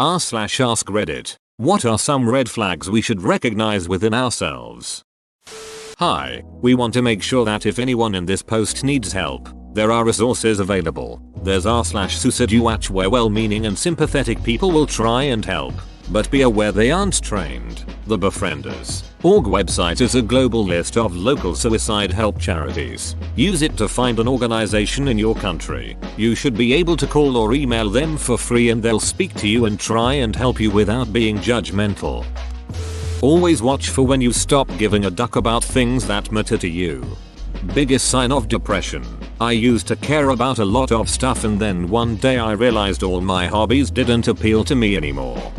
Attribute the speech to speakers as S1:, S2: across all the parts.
S1: r/ask Reddit. What are some red flags we should recognize within ourselves? Hi, we want to make sure that if anyone in this post needs help, there are resources available. There's r/suiciduach where well-meaning and sympathetic people will try and help, but be aware they aren't trained. The Befrienders.org website is a global list of local suicide help charities. Use it to find an organization in your country. You should be able to call or email them for free and they'll speak to you and try and help you without being judgmental. Always watch for when you stop giving a duck about things that matter to you. Biggest sign of depression. I used to care about a lot of stuff and then one day I realized all my hobbies didn't appeal to me anymore.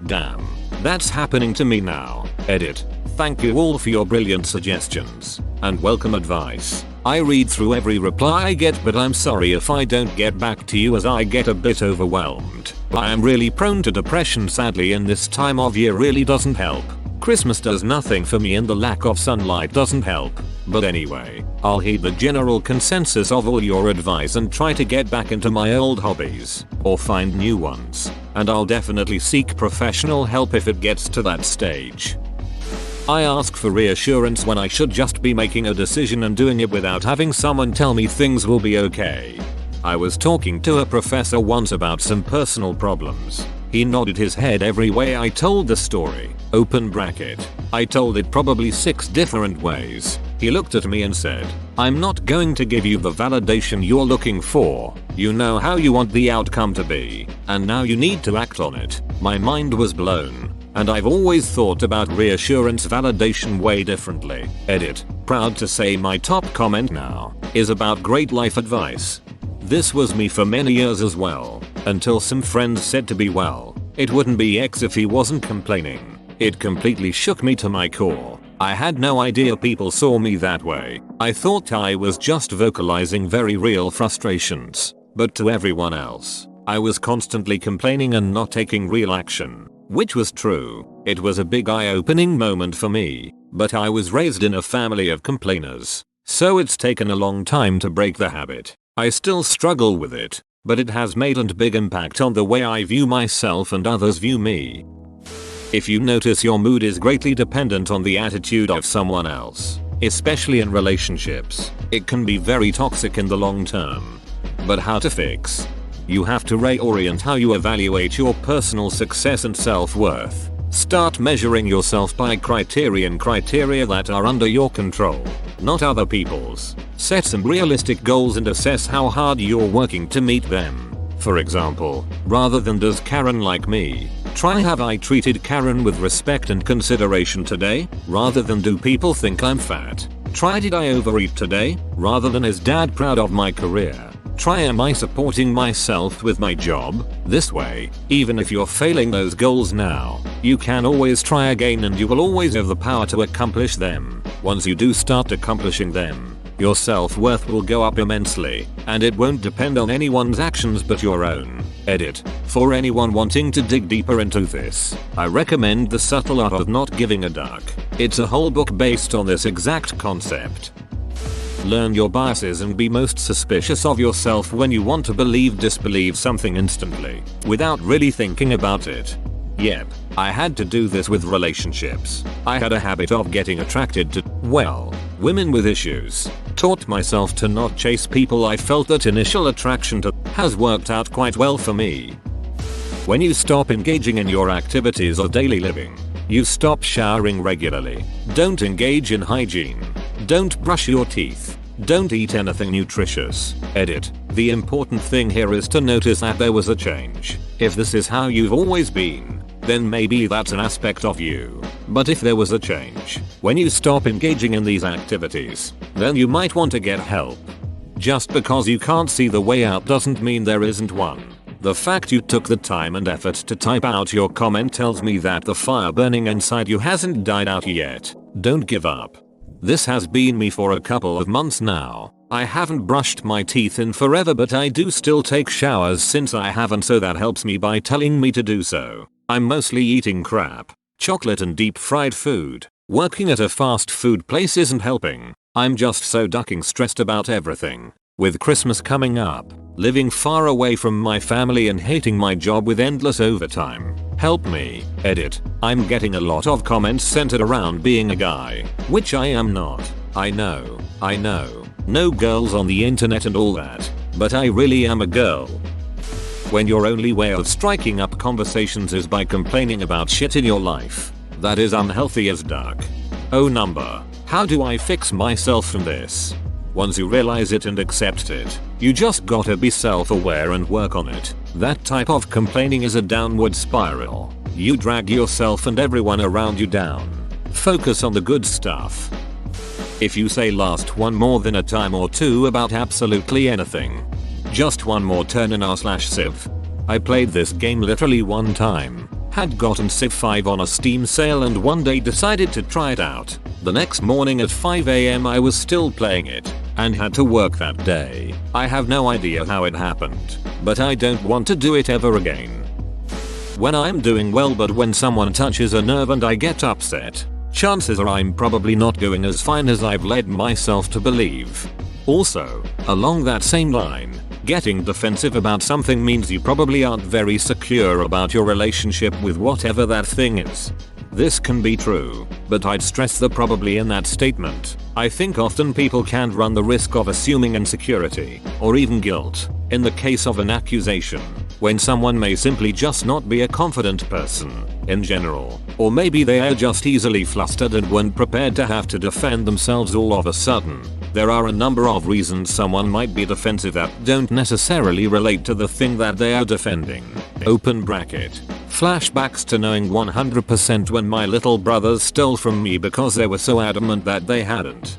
S1: Damn. That's happening to me now. Edit. Thank you all for your brilliant suggestions and welcome advice. I read through every reply I get, but I'm sorry if I don't get back to you as I get a bit overwhelmed. I am really prone to depression sadly, and this time of year really doesn't help. Christmas does nothing for me and the lack of sunlight doesn't help. But anyway, I'll heed the general consensus of all your advice and try to get back into my old hobbies or find new ones. And I'll definitely seek professional help if it gets to that stage. I ask for reassurance when I should just be making a decision and doing it without having someone tell me things will be okay. I was talking to a professor once about some personal problems. He nodded his head every way I told the story. Open bracket. I told it probably 6 different ways. He looked at me and said, "I'm not going to give you the validation you're looking for. You know how you want the outcome to be, and now you need to act on it." My mind was blown. And I've always thought about reassurance validation way differently. Edit. Proud to say my top comment now is about great life advice. This was me for many years as well, until some friends said to be well, it wouldn't be X if he wasn't complaining. It completely shook me to my core. I had no idea people saw me that way. I thought I was just vocalizing very real frustrations. But to everyone else, I was constantly complaining and not taking real action. Which was true. It was a big eye-opening moment for me. But I was raised in a family of complainers. So it's taken a long time to break the habit. I still struggle with it, but it has made a big impact on the way I view myself and others view me. If you notice your mood is greatly dependent on the attitude of someone else, especially in relationships, it can be very toxic in the long term. But how to fix? You have to reorient how you evaluate your personal success and self-worth. Start measuring yourself by criteria that are under your control, not other people's. Set some realistic goals and assess how hard you're working to meet them. For example, rather than "does Karen like me?" try "have I treated Karen with respect and consideration today?" Rather than "do people think I'm fat?" try "did I overeat today?" Rather than "is dad proud of my career?" try "am I supporting myself with my job?" This way, even if you're failing those goals now, you can always try again and you will always have the power to accomplish them. Once you do start accomplishing them, your self-worth will go up immensely, and it won't depend on anyone's actions but your own. Edit. For anyone wanting to dig deeper into this, I recommend The Subtle Art of Not Giving a Duck. It's a whole book based on this exact concept. Learn your biases and be most suspicious of yourself when you want to disbelieve something instantly, without really thinking about it. Yep, I had to do this with relationships. I had a habit of getting attracted to, well, women with issues. Taught myself to not chase people I felt that initial attraction to. Has worked out quite well for me. When you stop engaging in your activities of daily living, you stop showering regularly. Don't engage in hygiene. Don't brush your teeth. Don't eat anything nutritious. Edit. The important thing here is to notice that there was a change. If this is how you've always been, then maybe that's an aspect of you. But if there was a change when you stop engaging in these activities, then you might want to get help. Just because you can't see the way out doesn't mean there isn't one. The fact you took the time and effort to type out your comment tells me that the fire burning inside you hasn't died out yet. Don't give up. This has been me for a couple of months now. I haven't brushed my teeth in forever, but I do still take showers since I haven't, so that helps me by telling me to do so. I'm mostly eating crap, chocolate and deep fried food. Working at a fast food place isn't helping. I'm just so ducking stressed about everything. With Christmas coming up, living far away from my family and hating my job with endless overtime. Help me. Edit. I'm getting a lot of comments centered around being a guy, which I am not. I know. No girls on the internet and all that, but I really am a girl. When your only way of striking up conversations is by complaining about shit in your life, that is unhealthy as duck. Oh number. How do I fix myself from this? Once you realize it and accept it, you just gotta be self-aware and work on it. That type of complaining is a downward spiral. You drag yourself and everyone around you down. Focus on the good stuff. If you say last one more than a time or two about absolutely anything. Just one more turn in r/Civ. I played this game literally one time. Had gotten Civ 5 on a Steam sale and one day decided to try it out. The next morning at 5 AM I was still playing it and had to work that day. I have no idea how it happened, but I don't want to do it ever again. When I'm doing well, but when someone touches a nerve and I get upset, chances are I'm probably not going as fine as I've led myself to believe. Also, along that same line, getting defensive about something means you probably aren't very secure about your relationship with whatever that thing is. This can be true, but I'd stress the probably in that statement. I think often people can run the risk of assuming insecurity, or even guilt, in the case of an accusation, when someone may simply just not be a confident person, in general, or maybe they are just easily flustered and weren't prepared to have to defend themselves all of a sudden. There are a number of reasons someone might be defensive that don't necessarily relate to the thing that they are defending. Open bracket. Flashbacks to knowing 100% when my little brothers stole from me because they were so adamant that they hadn't.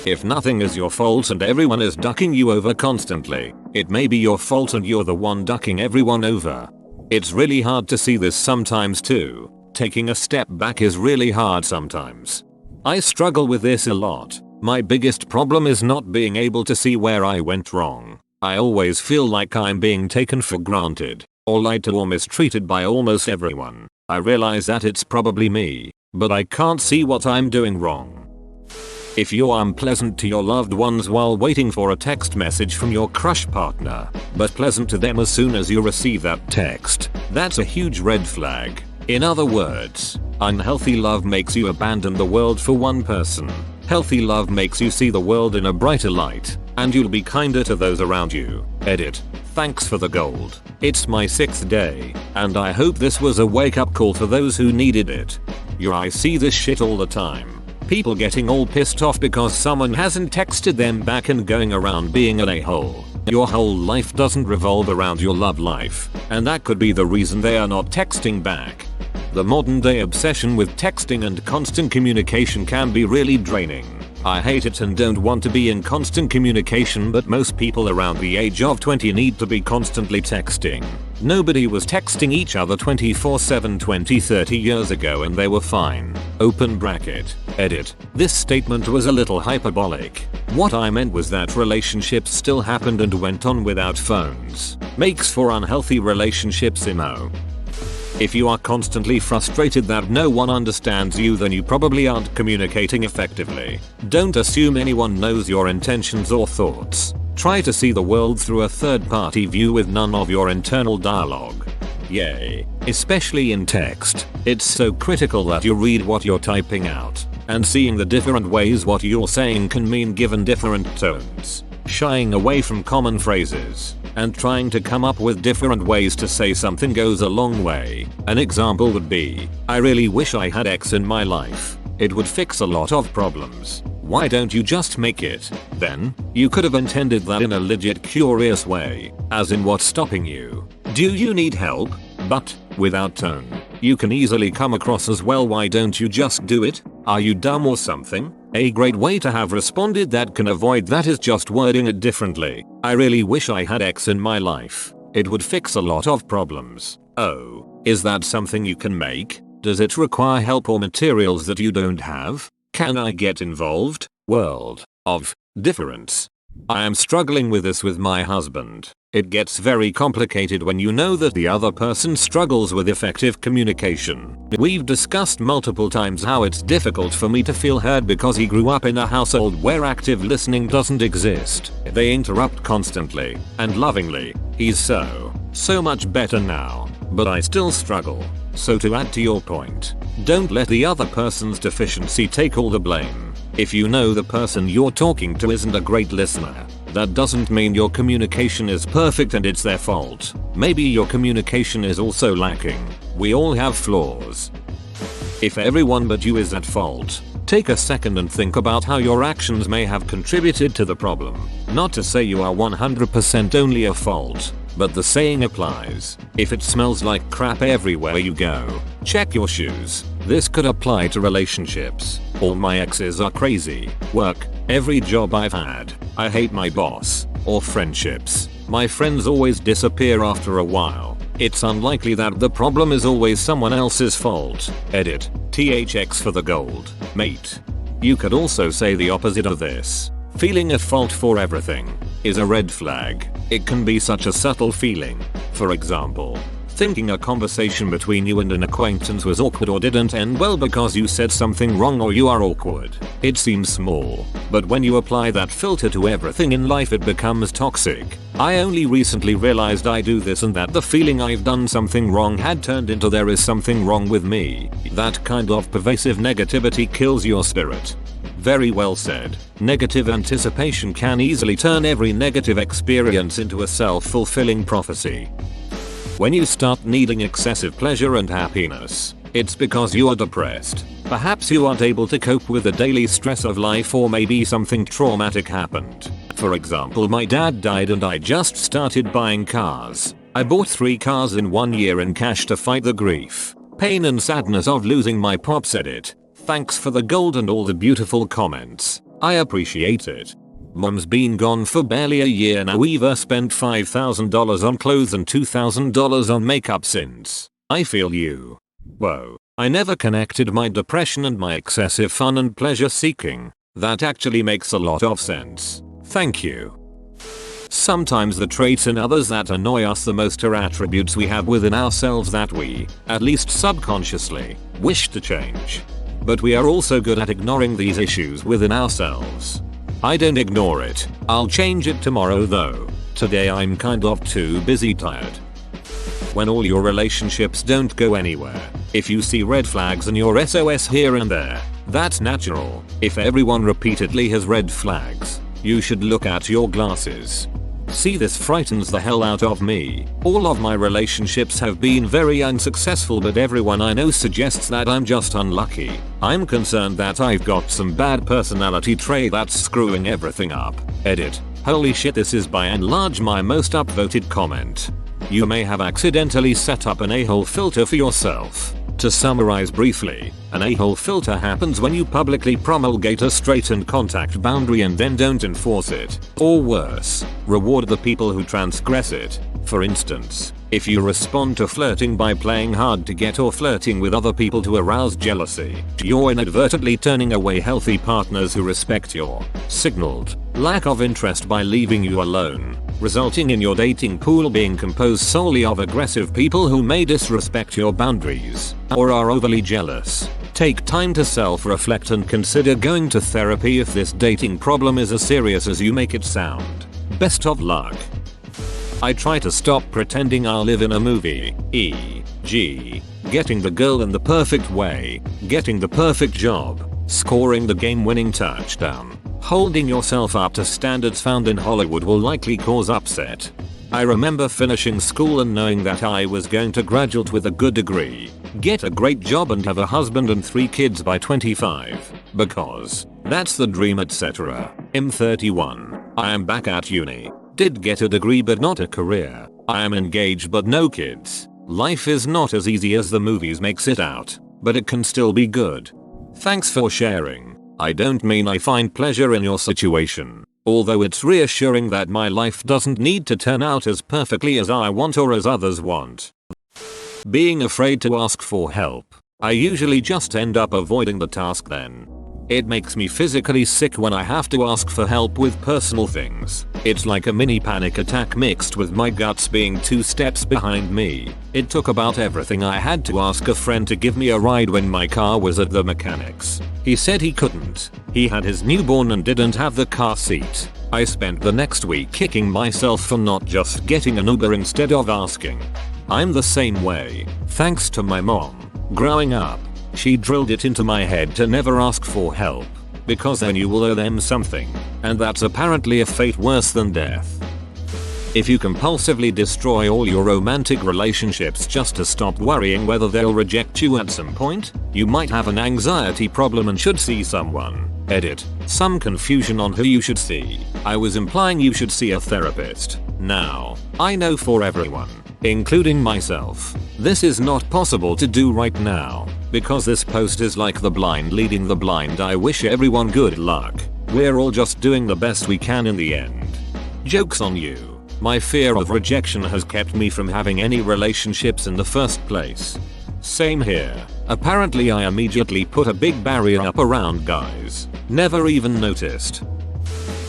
S1: If nothing is your fault and everyone is ducking you over constantly, it may be your fault and you're the one ducking everyone over. It's really hard to see this sometimes too. Taking a step back is really hard sometimes. I struggle with this a lot. My biggest problem is not being able to see where I went wrong. I always feel like I'm being taken for granted, or lied to or mistreated by almost everyone. I realize that it's probably me, but I can't see what I'm doing wrong. If you're unpleasant to your loved ones while waiting for a text message from your crush partner, but pleasant to them as soon as you receive that text, that's a huge red flag. In other words, unhealthy love makes you abandon the world for one person. Healthy love makes you see the world in a brighter light, and you'll be kinder to those around you. Edit. Thanks for the gold. It's my 6th day, and I hope this was a wake-up call for those who needed it. I see this shit all the time. People getting all pissed off because someone hasn't texted them back and going around being an a-hole. Your whole life doesn't revolve around your love life, and that could be the reason they are not texting back. The modern day obsession with texting and constant communication can be really draining. I hate it and don't want to be in constant communication, but most people around the age of 20 need to be constantly texting. Nobody was texting each other 24/7 20-30 years ago and they were fine. Open bracket. Edit. This statement was a little hyperbolic. What I meant was that relationships still happened and went on without phones. Makes for unhealthy relationships, emo. If you are constantly frustrated that no one understands you, then you probably aren't communicating effectively. Don't assume anyone knows your intentions or thoughts. Try to see the world through a third-party view with none of your internal dialogue. Yay. Especially in text, it's so critical that you read what you're typing out, and seeing the different ways what you're saying can mean given different tones. Shying away from common phrases and trying to come up with different ways to say something goes a long way. An example would be, I really wish I had X in my life. It would fix a lot of problems. Why don't you just make it? Then, you could have intended that in a legit curious way, as in what's stopping you. Do you need help? But, without tone, you can easily come across as, well, why don't you just do it? Are you dumb or something? A great way to have responded that can avoid that is just wording it differently. I really wish I had X in my life. It would fix a lot of problems. Oh, is that something you can make? Does it require help or materials that you don't have? Can I get involved? World of difference. I am struggling with this with my husband. It gets very complicated when you know that the other person struggles with effective communication. We've discussed multiple times how it's difficult for me to feel heard because he grew up in a household where active listening doesn't exist. They interrupt constantly and lovingly. He's so much better now, but I still struggle. So to add to your point, don't let the other person's deficiency take all the blame. If you know the person you're talking to isn't a great listener, that doesn't mean your communication is perfect and it's their fault. Maybe your communication is also lacking. We all have flaws. If everyone but you is at fault, take a second and think about how your actions may have contributed to the problem. Not to say you are 100% only a fault, but the saying applies. If it smells like crap everywhere you go, check your shoes. This could apply to relationships. All my exes are crazy. Work. Every job I've had. I hate my boss. Or friendships. My friends always disappear after a while. It's unlikely that the problem is always someone else's fault. Edit. THX for the gold, mate. You could also say the opposite of this. Feeling at fault for everything is a red flag. It can be such a subtle feeling. For example, thinking a conversation between you and an acquaintance was awkward or didn't end well because you said something wrong or you are awkward. It seems small, but when you apply that filter to everything in life it becomes toxic. I only recently realized I do this and that the feeling I've done something wrong had turned into there is something wrong with me. That kind of pervasive negativity kills your spirit. Very well said. Negative anticipation can easily turn every negative experience into a self-fulfilling prophecy. When you start needing excessive pleasure and happiness, it's because you are depressed. Perhaps you aren't able to cope with the daily stress of life, or maybe something traumatic happened. For example, my dad died and I just started buying cars. I bought 3 cars in 1 year in cash to fight the grief, pain and sadness of losing my pops. Edit. Thanks for the gold and all the beautiful comments. I appreciate it. Mom's been gone for barely a year now. We've spent $5,000 on clothes and $2,000 on makeup since. I feel you. Whoa. I never connected my depression and my excessive fun and pleasure seeking. That actually makes a lot of sense. Thank you. Sometimes the traits in others that annoy us the most are attributes we have within ourselves that we, at least subconsciously, wish to change. But we are also good at ignoring these issues within ourselves. I don't ignore it. I'll change it tomorrow though. Today I'm kind of too busy tired. When all your relationships don't go anywhere, if you see red flags in your SOS here and there, that's natural. If everyone repeatedly has red flags, you should look at your glasses. See, this frightens the hell out of me. All of my relationships have been very unsuccessful, but everyone I know suggests that I'm just unlucky. I'm concerned that I've got some bad personality trait that's screwing everything up. Edit. Holy shit, this is by and large my most upvoted comment. You may have accidentally set up an a-hole filter for yourself. To summarize briefly, an a-hole filter happens when you publicly promulgate a straight and contact boundary and then don't enforce it. Or worse, reward the people who transgress it. For instance, if you respond to flirting by playing hard to get or flirting with other people to arouse jealousy, you're inadvertently turning away healthy partners who respect your signaled lack of interest by leaving you alone, resulting in your dating pool being composed solely of aggressive people who may disrespect your boundaries or are overly jealous. Take time to self-reflect and consider going to therapy if this dating problem is as serious as you make it sound. Best of luck. I try to stop pretending I live in a movie, e.g., getting the girl in the perfect way, getting the perfect job, scoring the game-winning touchdown. Holding yourself up to standards found in Hollywood will likely cause upset. I remember finishing school and knowing that I was going to graduate with a good degree, get a great job and have a husband and 3 kids by 25. Because that's the dream, etc. I'm 31. I am back at uni. Did get a degree but not a career. I am engaged but no kids. Life is not as easy as the movies makes it out, but it can still be good. Thanks for sharing. I don't mean I find pleasure in your situation, although it's reassuring that my life doesn't need to turn out as perfectly as I want or as others want. Being afraid to ask for help. I usually just end up avoiding the task then. It makes me physically sick when I have to ask for help with personal things. It's like a mini panic attack mixed with my guts being 2 steps behind me. It took about everything I had to ask a friend to give me a ride when my car was at the mechanics. He said he couldn't. He had his newborn and didn't have the car seat. I spent the next week kicking myself for not just getting an Uber instead of asking. I'm the same way. Thanks to my mom. Growing up, she drilled it into my head to never ask for help, because then you will owe them something, and that's apparently a fate worse than death. If you compulsively destroy all your romantic relationships just to stop worrying whether they'll reject you at some point, you might have an anxiety problem and should see someone. Edit. Some confusion on who you should see. I was implying you should see a therapist. Now, I know for everyone, including myself, this is not possible to do right now, because this post is like the blind leading the blind. I wish everyone good luck. We're all just doing the best we can in the end. Joke's on you. My fear of rejection has kept me from having any relationships in the first place. Same here. Apparently I immediately put a big barrier up around guys. Never even noticed.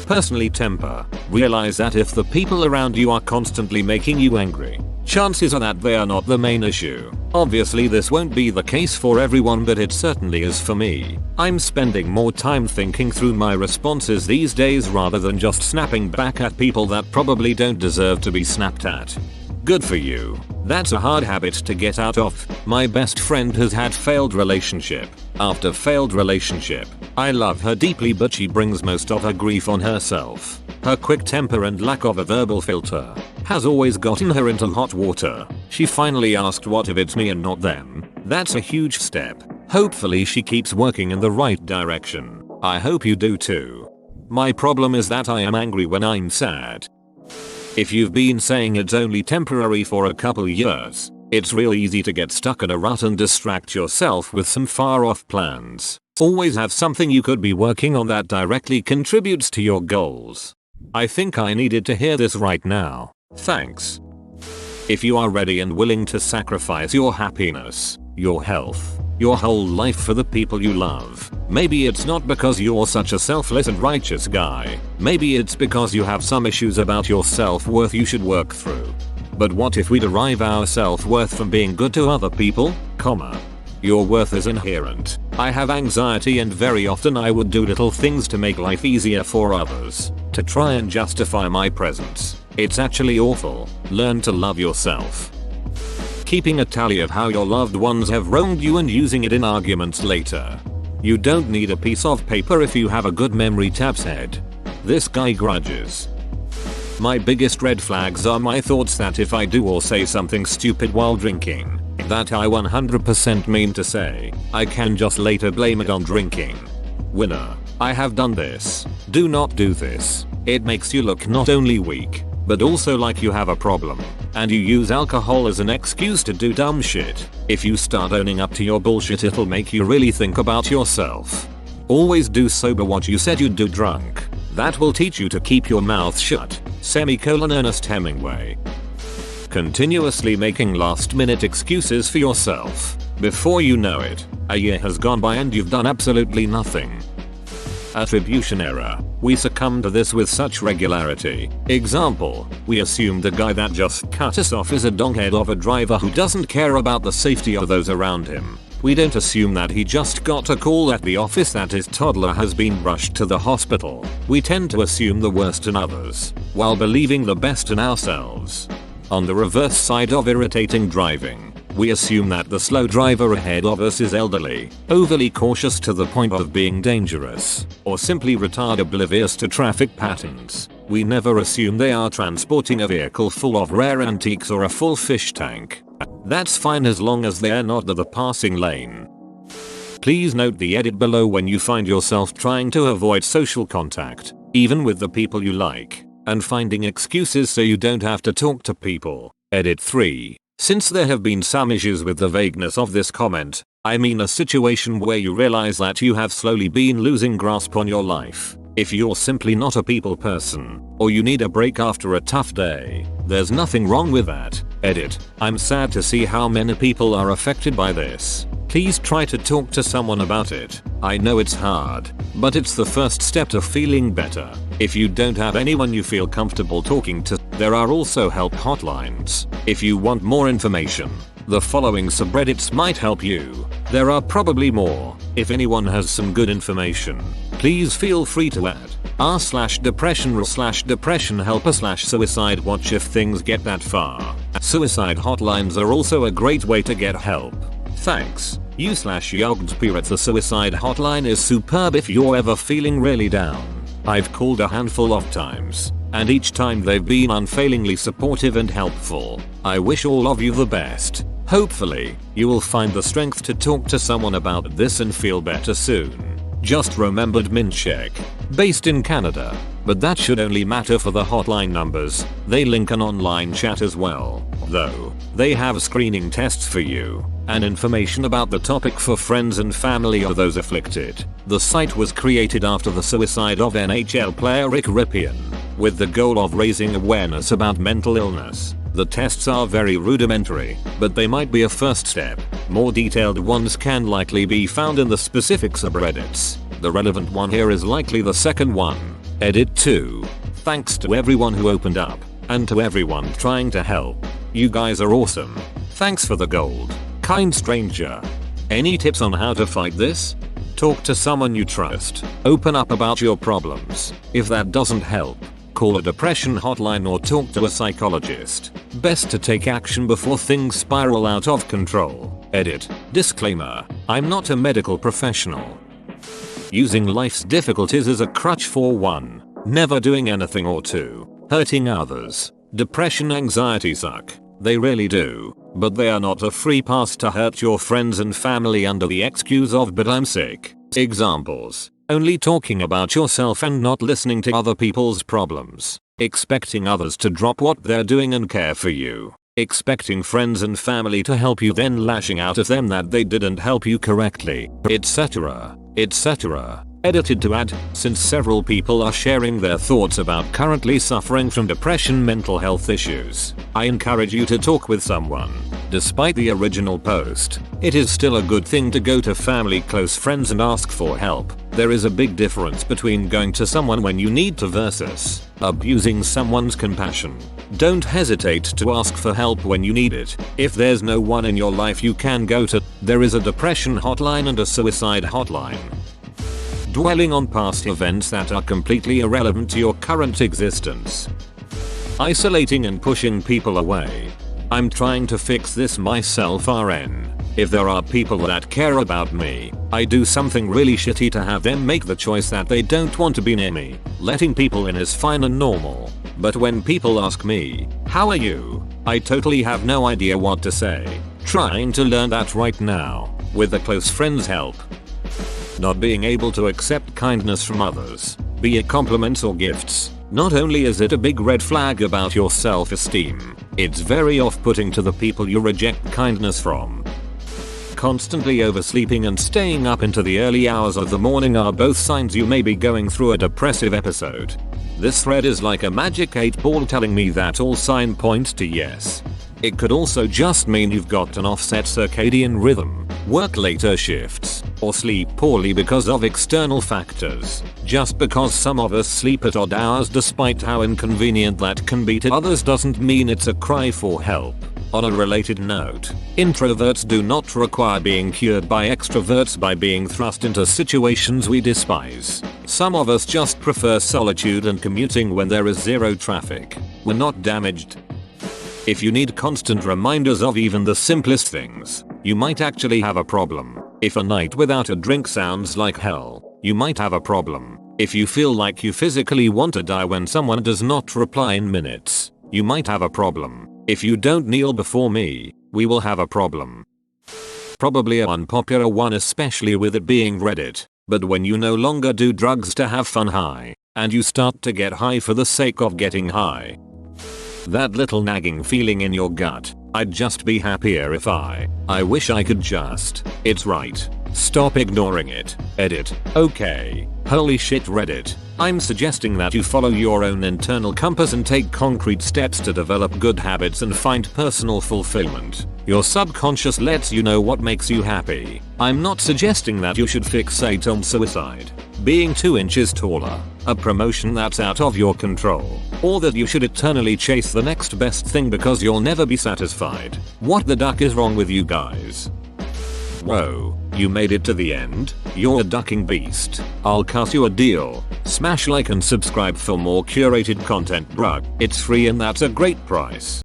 S1: Personally temper. Realize that if the people around you are constantly making you angry, chances are that they are not the main issue. Obviously this won't be the case for everyone, but it certainly is for me. I'm spending more time thinking through my responses these days rather than just snapping back at people that probably don't deserve to be snapped at. Good for you. That's a hard habit to get out of. My best friend has had failed relationship after failed relationship. I love her deeply, but she brings most of her grief on herself. Her quick temper and lack of a verbal filter has always gotten her into hot water. She finally asked, what if it's me and not them? That's a huge step. Hopefully she keeps working in the right direction. I hope you do too. My problem is that I am angry when I'm sad. If you've been saying it's only temporary for a couple years, it's real easy to get stuck in a rut and distract yourself with some far off plans. Always have something you could be working on that directly contributes to your goals. I think I needed to hear this right now. Thanks. If you are ready and willing to sacrifice your happiness, your health, your whole life for the people you love, maybe it's not because you're such a selfless and righteous guy. Maybe it's because you have some issues about your self-worth you should work through. But what if we derive our self-worth from being good to other people, Your worth is inherent. I have anxiety and very often I would do little things to make life easier for others, to try and justify my presence. It's actually awful. Learn to love yourself. Keeping a tally of how your loved ones have wronged you and using it in arguments later. You don't need a piece of paper if you have a good memory. Taps head. This guy grudges. My biggest red flags are my thoughts that if I do or say something stupid while drinking, that I 100% mean to say, I can just later blame it on drinking. Winner. I have done this. Do not do this. It makes you look not only weak, but also like you have a problem. And you use alcohol as an excuse to do dumb shit. If you start owning up to your bullshit, it'll make you really think about yourself. Always do sober what you said you'd do drunk. That will teach you to keep your mouth shut. Ernest Hemingway. Continuously making last-minute excuses for yourself. Before you know it, a year has gone by and you've done absolutely nothing. Attribution error. We succumb to this with such regularity. Example, we assume the guy that just cut us off is a donghead of a driver who doesn't care about the safety of those around him. We don't assume that he just got a call at the office that his toddler has been rushed to the hospital. We tend to assume the worst in others, while believing the best in ourselves. On the reverse side of irritating driving, we assume that the slow driver ahead of us is elderly, overly cautious to the point of being dangerous, or simply retarded, oblivious to traffic patterns. We never assume they are transporting a vehicle full of rare antiques or a full fish tank. That's fine as long as they're not the passing lane. Please note the edit below when you find yourself trying to avoid social contact, even with the people you like, and finding excuses so you don't have to talk to people. Edit 3. Since there have been some issues with the vagueness of this comment, I mean a situation where you realize that you have slowly been losing grasp on your life. If you're simply not a people person, or you need a break after a tough day, there's nothing wrong with that. Edit. I'm sad to see how many people are affected by this. please try to talk to someone about it. I know it's hard, but it's the first step to feeling better. If you don't have anyone you feel comfortable talking to, there are also help hotlines. If you want more information, the following subreddits might help you. There are probably more. If anyone has some good information, please feel free to add r/depression r/depression helper /suicide watch if things get that far. Suicide hotlines are also a great way to get help. Thanks. u/Yogdpirat. The suicide hotline is superb if you're ever feeling really down. I've called a handful of times, and each time they've been unfailingly supportive and helpful. I wish all of you the best. Hopefully, you will find the strength to talk to someone about this and feel better soon. Just remembered Mincheck. Based in Canada. But that should only matter for the hotline numbers. They link an online chat as well, though. They have screening tests for you, and information about the topic for friends and family of those afflicted. The site was created after the suicide of NHL player Rick Ripien, with the goal of raising awareness about mental illness. The tests are very rudimentary, but they might be a first step. More detailed ones can likely be found in the specific subreddits. The relevant one here is likely the second one. Edit 2. Thanks to everyone who opened up, and to everyone trying to help. You guys are awesome. Thanks for the gold. Kind stranger. Any tips on how to fight this? Talk to someone you trust. Open up about your problems. If that doesn't help, call a depression hotline or talk to a psychologist. Best to take action before things spiral out of control. Edit. Disclaimer. I'm not a medical professional. Using life's difficulties as a crutch for 1. Never doing anything, or 2. Hurting others. Depression, anxiety suck. They really do. But they are not a free pass to hurt your friends and family under the excuse of "but I'm sick." Examples. Only talking about yourself and not listening to other people's problems. Expecting others to drop what they're doing and care for you. Expecting friends and family to help you, then lashing out at them that they didn't help you correctly, etc. etc. Edited to add, since several people are sharing their thoughts about currently suffering from depression mental health issues, I encourage you to talk with someone. Despite the original post, it is still a good thing to go to family, close friends and ask for help. There is a big difference between going to someone when you need to versus abusing someone's compassion. Don't hesitate to ask for help when you need it. If there's no one in your life you can go to, there is a depression hotline and a suicide hotline. Dwelling on past events that are completely irrelevant to your current existence. Isolating and pushing people away. I'm trying to fix this myself, RN. If there are people that care about me, I do something really shitty to have them make the choice that they don't want to be near me. Letting people in is fine and normal. But when people ask me, "How are you?" I totally have no idea what to say. Trying to learn that right now, with a close friend's help. Not being able to accept kindness from others, be it compliments or gifts. Not only is it a big red flag about your self-esteem, it's very off-putting to the people you reject kindness from. Constantly oversleeping and staying up into the early hours of the morning are both signs you may be going through a depressive episode. This thread is like a magic 8-ball telling me that all signs point to yes. It could also just mean you've got an offset circadian rhythm, work later shifts, or sleep poorly because of external factors. Just because some of us sleep at odd hours despite how inconvenient that can be to others doesn't mean it's a cry for help. On a related note, introverts do not require being cured by extroverts by being thrust into situations we despise. Some of us just prefer solitude and commuting when there is zero traffic. We're not damaged. If you need constant reminders of even the simplest things, you might actually have a problem. If a night without a drink sounds like hell, you might have a problem. If you feel like you physically want to die when someone does not reply in minutes, you might have a problem. If you don't kneel before me, we will have a problem. Probably an unpopular one, especially with it being Reddit, but when you no longer do drugs to have fun high, and you start to get high for the sake of getting high. That little nagging feeling in your gut, I'd just be happier if I wish I could just. It's right. Stop ignoring it. Edit. Okay. Holy shit Reddit. I'm suggesting that you follow your own internal compass and take concrete steps to develop good habits and find personal fulfillment. Your subconscious lets you know what makes you happy. I'm not suggesting that you should fixate on suicide, being 2 inches taller, a promotion that's out of your control, or that you should eternally chase the next best thing because you'll never be satisfied. What the duck is wrong with you guys? Whoa, you made it to the end? You're a ducking beast. I'll cut you a deal. Smash like and subscribe for more curated content, bruh. It's free and that's a great price.